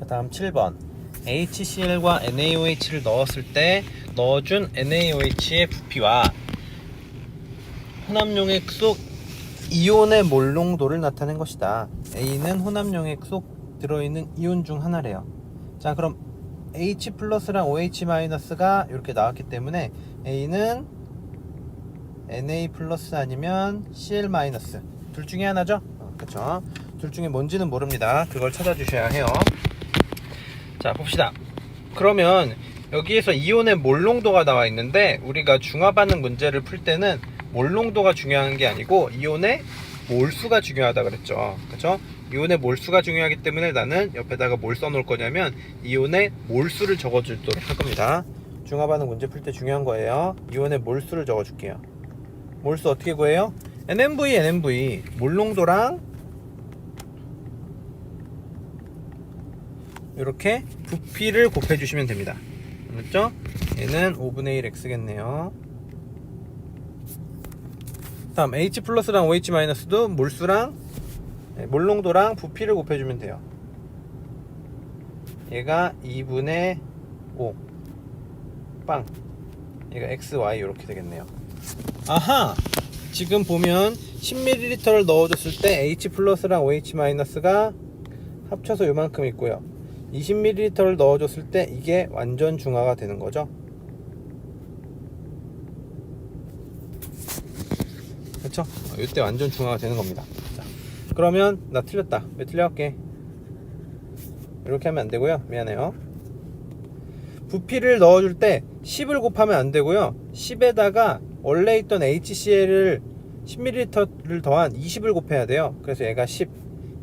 자, 다음 7번. HCl과 NaOH를 넣었을 때 넣어준 NaOH의 부피와 혼합용액 속 이온의 몰 농도를 나타낸 것이다. A는 혼합용액 속 들어있는 이온 중 하나래요. 자, 그럼 H 플러스랑 OH 마이너스가 이렇게 나왔기 때문에 A는 Na 플러스 아니면 Cl 마이너스 둘 중에 하나죠? 그쵸? 둘 중에 뭔지는 모릅니다. 그걸 찾아주셔야 해요. 자, 봅시다. 그러면 여기에서 이온의 몰 농도가 나와 있는데 우리가 중화반응 문제를 풀 때는 몰 농도가 중요한 게 아니고 이온의 몰수가 중요하다 그랬죠. 그쵸? 이온의 몰수가 중요하기 때문에 나는 옆에다가 뭘 써놓을 거냐면 이온의 몰수를 적어주도록 할 겁니다. 중화반응 문제 풀 때 중요한 거예요. 이온의 몰수를 적어줄게요. 몰수 어떻게 구해요? NMV 몰 농도랑 이렇게 부피를 곱해주시면 됩니다. 맞죠? 얘는 5분의 1 x겠네요. 다음 H 플러스랑 OH 마이너스도 몰수랑 몰농도랑 부피를 곱해주면 돼요. 얘가 2분의 5 빵, 얘가 XY 이렇게 되겠네요. 아하! 지금 보면 10ml를 넣어줬을 때 H 플러스랑 OH 마이너스가 합쳐서 요만큼 있고요. 20ml를 넣어줬을 때 이게 완전 중화가 되는 거죠. 그렇죠? 이때 완전 중화가 되는 겁니다. 자, 그러면 나 틀렸다. 왜 틀렸게? 이렇게 하면 안 되고요. 미안해요. 부피를 넣어줄 때 10을 곱하면 안 되고요. 10에다가 원래 있던 HCl을 10ml를 더한 20을 곱해야 돼요. 그래서 얘가 10,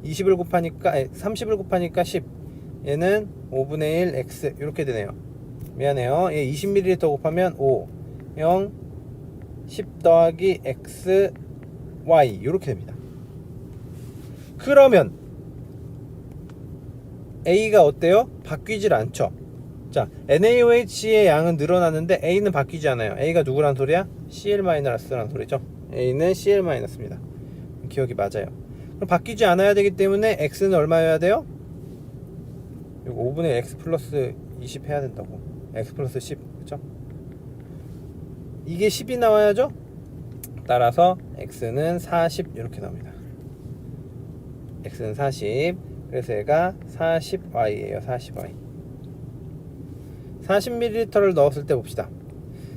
20을 곱하니까 30을 곱하니까 10. 얘는 5분의 1 x 이렇게 되네요. 미안해요. 얘 20ml 곱하면 5, 0, 10 더하기 x, y 이렇게 됩니다. 그러면 A가 어때요? 바뀌질 않죠. 자, NaOH의 양은 늘어나는데 A는 바뀌지 않아요. A가 누구란 소리야? Cl-라는 소리죠. A는 Cl-입니다. 기억이 맞아요. 그럼 바뀌지 않아야 되기 때문에 X는 얼마여야 돼요? 이거 5분의 X 플러스 20 해야 된다고. X 플러스 10, 그쵸? 이게 10이 나와야죠? 따라서 X는 40 이렇게 나옵니다. X는 40. 그래서 얘가 40Y예요. 40Y. 40ml를 넣었을 때 봅시다.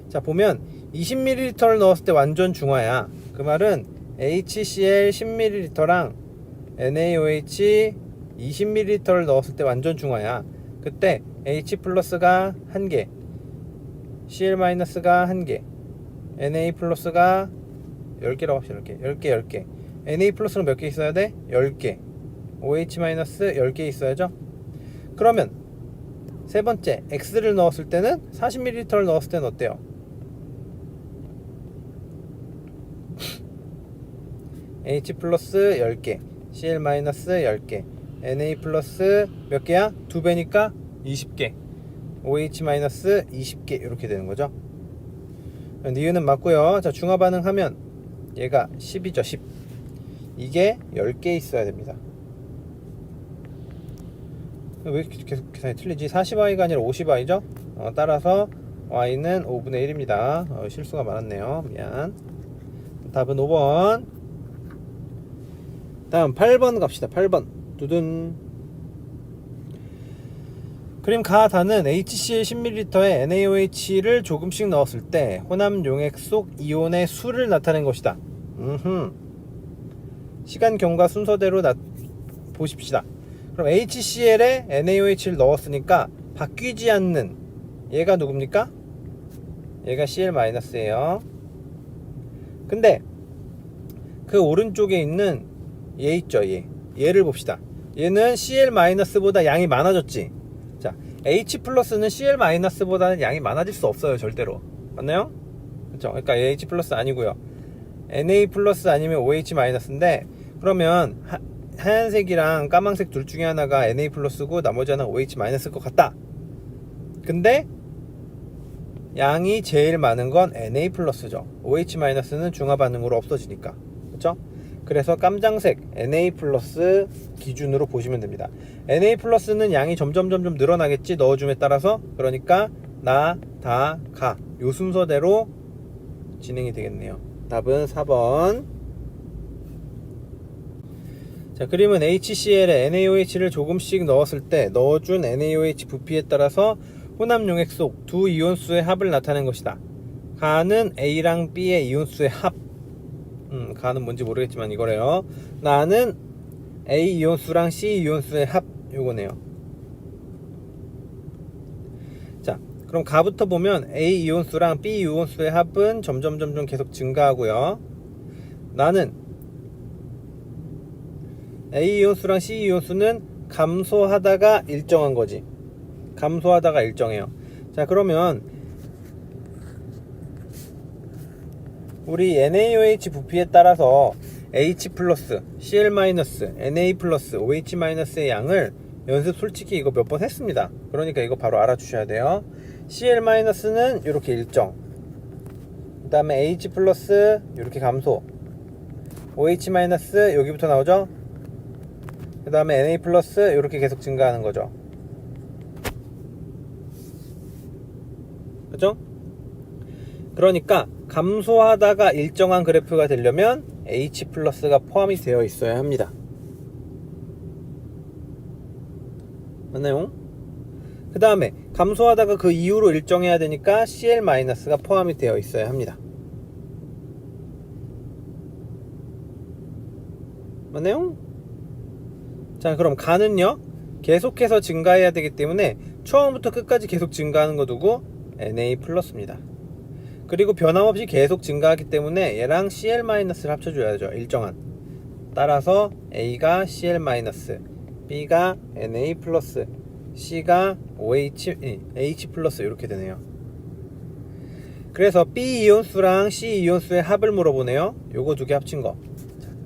자, 보면 20ml를 넣었을 때 완전 중화야. 그 말은 HCl 10ml랑 NaOH 20ml를 넣었을 때 완전 중화야. 그때 H 플러스가 1개, Cl-가 1개, Na 플러스가 10개라고 합시다. 10개. Na 플러스는 몇 개 있어야 돼? 10개. OH 마이너스 10개 있어야죠. 그러면 세 번째 X를 넣었을 때는 40ml를 넣었을 때는 어때요? H 플러스 10개, Cl 마이너스 10개, Na 플러스 몇 개야? 2배니까 20개, OH 마이너스 20개 이렇게 되는 거죠. 니은은 맞고요. 자, 중화 반응하면 얘가 10이죠. 10. 이게 10개 있어야 됩니다. 왜 이렇게 계속 계산이 틀리지? 40y가 아니라 50y죠? 따라서 y는 5분의 1입니다. 실수가 많았네요. 미안. 답은 5번. 다음 8번 갑시다. 8번. 두둔. 그림 가다는 HCl 10ml에 NaOH를 조금씩 넣었을 때 혼합 용액 속 이온의 수를 나타낸 것이다. 시간 경과 순서대로 보십시다. 그럼 HCl에 NaOH를 넣었으니까 바뀌지 않는 얘가 누굽니까? 얘가 Cl-예요. 근데 그 오른쪽에 있는 얘 있죠. 얘를 봅시다. 얘는 Cl-보다 양이 많아졌지. 자, H 플러스는 Cl-보다는 양이 많아질 수 없어요. 절대로. 맞나요? 그렇죠? 그러니까 H 플러스 아니고요. Na 플러스 아니면 OH-인데 그러면 하얀색이랑 까만색 둘 중에 하나가 Na 플러스고 나머지 하나가 OH-일 것 같다. 근데 양이 제일 많은 건 Na 플러스죠. OH-는 중화 반응으로 없어지니까. 그렇죠? 그래서 깜장색 Na 플러스 기준으로 보시면 됩니다. Na 플러스는 양이 점점 늘어나겠지, 넣어줌에 따라서. 그러니까 나, 다, 가, 요 순서대로 진행이 되겠네요. 답은 4번. 자, 그림은 HCl에 NaOH를 조금씩 넣었을 때 넣어준 NaOH 부피에 따라서 혼합 용액 속 두 이온수의 합을 나타낸 것이다. 가는 A랑 B의 이온수의 합. 가는 뭔지 모르겠지만 이거래요. 나는 A 이온수랑 C 이온수의 합, 요거네요. 자, 그럼 가부터 보면 A 이온수랑 B 이온수의 합은 점점 계속 증가하고요. 나는 A 이온수랑 C 이온수는 감소하다가 일정한 거지. 감소하다가 일정해요. 자, 그러면 우리 NaOH 부피에 따라서 H 플러스, Cl 마이너스, Na 플러스, OH 마이너스의 양을 연습 솔직히 이거 몇 번 했습니다. 그러니까 이거 바로 알아주셔야 돼요. Cl 마이너스는 이렇게 일정, 그 다음에 H 플러스 이렇게 감소, OH 마이너스 여기부터 나오죠. 그 다음에 Na 플러스 이렇게 계속 증가하는 거죠. 그죠? 그러니까 감소하다가 일정한 그래프가 되려면 H 플러스가 포함이 되어 있어야 합니다. 맞나요? 그 다음에 감소하다가 그 이후로 일정해야 되니까 Cl 마이너스가 포함이 되어 있어야 합니다. 맞나요? 자, 그럼 가는요 계속해서 증가해야 되기 때문에 처음부터 끝까지 계속 증가하는 거 두고 Na 플러스입니다. 그리고 변함없이 계속 증가하기 때문에 얘랑 Cl-를 합쳐줘야죠. 일정한. 따라서 A가 Cl-, B가 Na+, C가 H 플러스 이렇게 되네요. 그래서 B 이온수랑 C 이온수의 합을 물어보네요. 요거 두 개 합친 거.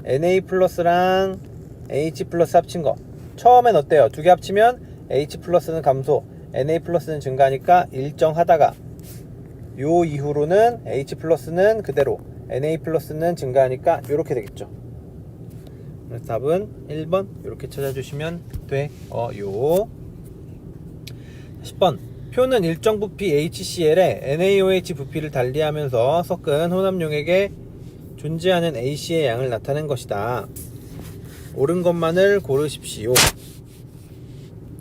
Na 플러스랑 H 플러스 합친 거. 처음엔 어때요? 두 개 합치면 H 플러스는 감소, Na 플러스는 증가하니까 일정하다가, 요 이후로는 H 플러스는 그대로, Na 플러스는 증가하니까 이렇게 되겠죠. 그래서 답은 1번 이렇게 찾아주시면 돼요. 10번 표는 일정 부피 HCl에 NaOH 부피를 달리하면서 섞은 혼합용액에 존재하는 AC의 양을 나타낸 것이다. 옳은 것만을 고르십시오.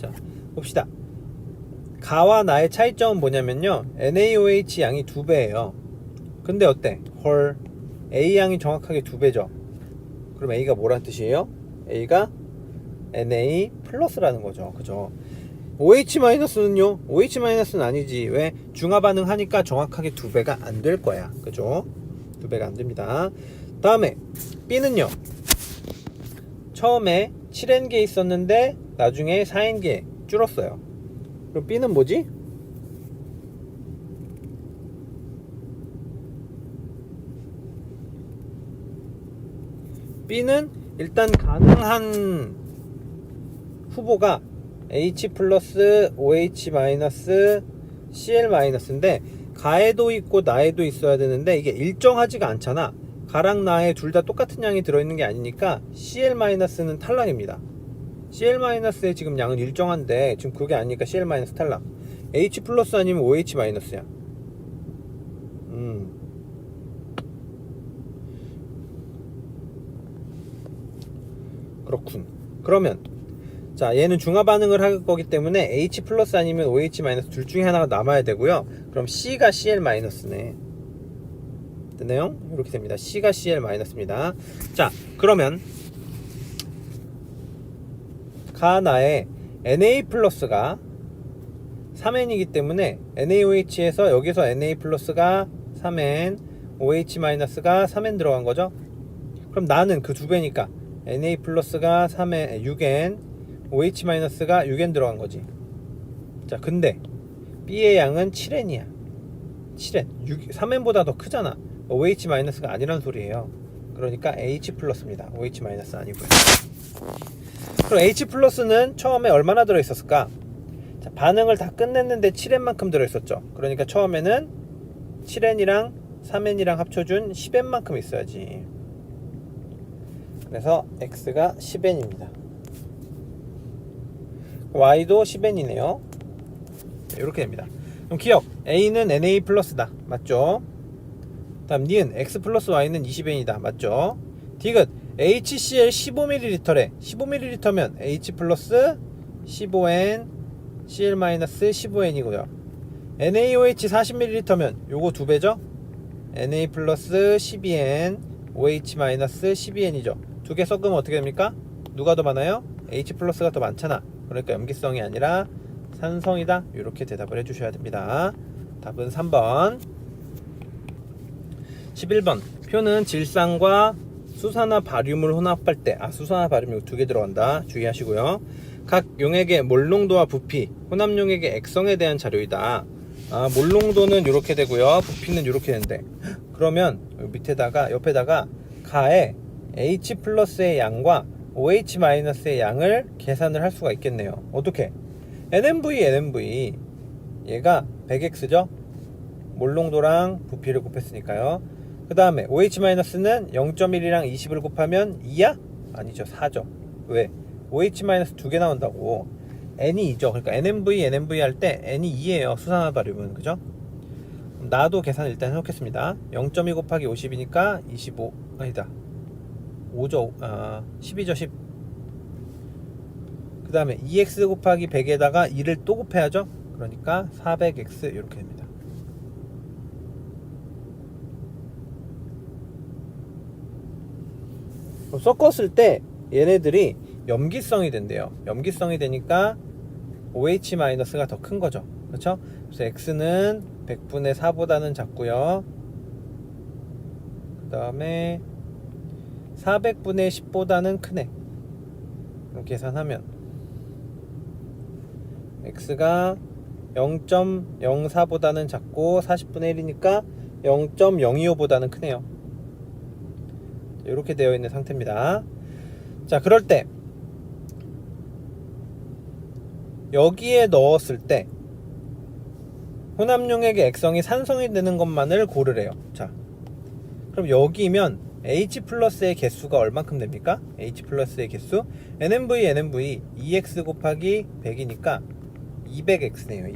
자, 봅시다. 가와 나의 차이점은 뭐냐면요, NaOH 양이 2배예요 근데 어때? 헐, A 양이 정확하게 2배죠. 그럼 A가 뭐란 뜻이에요? A가 Na 플러스라는 거죠. 그죠? OH-는요? OH-는 아니지. 왜? 중화 반응하니까 정확하게 2배가 안 될 거야. 그죠? 2배가 안 됩니다. 다음에 B는요, 처음에 7N개 있었는데 나중에 4N개 줄었어요. 그럼 B는 뭐지? B는 일단 가능한 후보가 H 플러스, OH 마이너스, Cl 마이너스인데 가에도 있고 나에도 있어야 되는데 이게 일정하지가 않잖아. 가랑 나에 둘 다 똑같은 양이 들어있는 게 아니니까 Cl 마이너스는 탈락입니다. Cl 마이너스의 지금 양은 일정한데 지금 그게 아니니까 Cl 마이너스 탈락. H 플러스 아니면 OH 마이너스야. 그렇군. 그러면 자, 얘는 중화 반응을 할 거기 때문에 H 플러스 아니면 OH 마이너스 둘 중에 하나가 남아야 되고요. 그럼 C가 Cl 마이너스네. 됐나요? 이렇게 됩니다. C가 Cl 마이너스입니다. 자, 그러면 가나의 Na 플러스가 3N이기 때문에 NaOH에서 여기서 Na 플러스가 3N, OH 마이너스가 3N 들어간 거죠. 그럼 나는 그 2배니까 Na 플러스가 3N, 6N, OH 마이너스가 6N 들어간 거지. 자, 근데 B의 양은 7N이야. 7N, 3N보다 더 크잖아. OH 마이너스가 아니란 소리예요. 그러니까 H 플러스입니다. OH 마이너스 아니고요. 그럼 H 플러스는 처음에 얼마나 들어있었을까? 자, 반응을 다 끝냈는데 7N만큼 들어있었죠. 그러니까 처음에는 7N이랑 3N이랑 합쳐준 10N만큼 있어야지. 그래서 x가 10n입니다. y도 10n이네요. 이렇게 됩니다. 그럼 기억, a는 na 플러스다. 맞죠? 다음 니은 x 플러스 y는 20n이다. 맞죠? 디귿 HCl 15ml래. 15ml면 H 플러스 15N Cl 마이너스 15N이고요. NaOH 40ml면 요거 2배죠? Na 플러스 12N OH 마이너스 12N이죠. 두 개 섞으면 어떻게 됩니까? 누가 더 많아요? H 플러스가 더 많잖아. 그러니까 염기성이 아니라 산성이다. 이렇게 대답을 해주셔야 됩니다. 답은 3번. 11번 표는 질산과 수산화 바륨을 혼합할 때, 수산화 바륨이 두 개 들어간다. 주의하시고요. 각 용액의 몰농도와 부피, 혼합용액의 액성에 대한 자료이다. 몰농도는 이렇게 되고요. 부피는 이렇게 되는데, 그러면 밑에다가 옆에다가 가에 H 플러스의 양과 OH 마이너스의 양을 계산을 할 수가 있겠네요. 어떻게? NMV 얘가 100X죠? 몰농도랑 부피를 곱했으니까요. 그 다음에 OH-는 0.1이랑 20을 곱하면 2야? 아니죠, 4죠. 왜? OH- 두 개 나온다고. N이 2죠. 그러니까 NMV 할 때 N이 2예요. 수산화 바륨은. 그죠? 나도 계산 일단 해놓겠습니다. 0.2 곱하기 50이니까 25, 아니다. 5죠. 10이죠, 10. 그 다음에 2x 곱하기 100에다가 2를 또 곱해야죠. 그러니까 400x 이렇게 됩니다. 섞었을 때 얘네들이 염기성이 된대요. 염기성이 되니까 OH- 가 더 큰 거죠. 그렇죠? 그래서 X는 100분의 4보다는 작고요. 그 다음에 400분의 10보다는 크네. 그럼 계산하면 X가 0.04보다는 작고 40분의 1이니까 0.025보다는 크네요. 이렇게 되어 있는 상태입니다. 자, 그럴 때 여기에 넣었을 때 혼합용액의 액성이 산성이 되는 것만을 고르래요. 자, 그럼 여기면 H 플러스의 개수가 얼만큼 됩니까? H 플러스의 개수 NMV 2x 곱하기 100이니까 200x네요.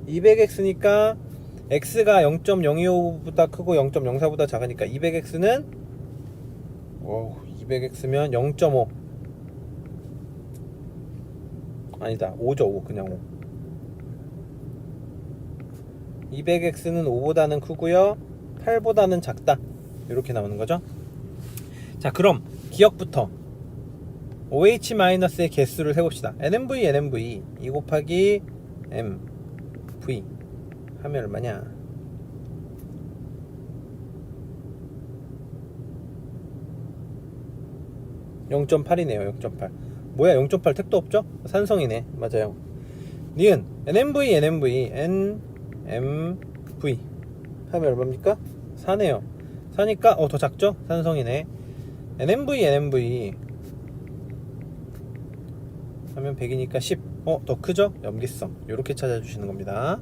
200x니까 x가 0.025보다 크고 0.04보다 작으니까 200x는 200x면 0.5 아니다, 5죠. 5. 그냥 5. 200x는 5보다는 크고요 8보다는 작다. 이렇게 나오는 거죠. 자, 그럼 기억부터 OH-의 개수를 세봅시다. NMV 2 곱하기 MV 하면 얼마냐? 0.8이네요. 0.8. 뭐야, 0.8 택도 없죠? 산성이네. 맞아요. 니은 NMV 하면 얼마입니까? 4네요. 4니까 더 작죠? 산성이네. NMV 하면 100이니까 10. 더 크죠? 염기성. 이렇게 찾아주시는 겁니다.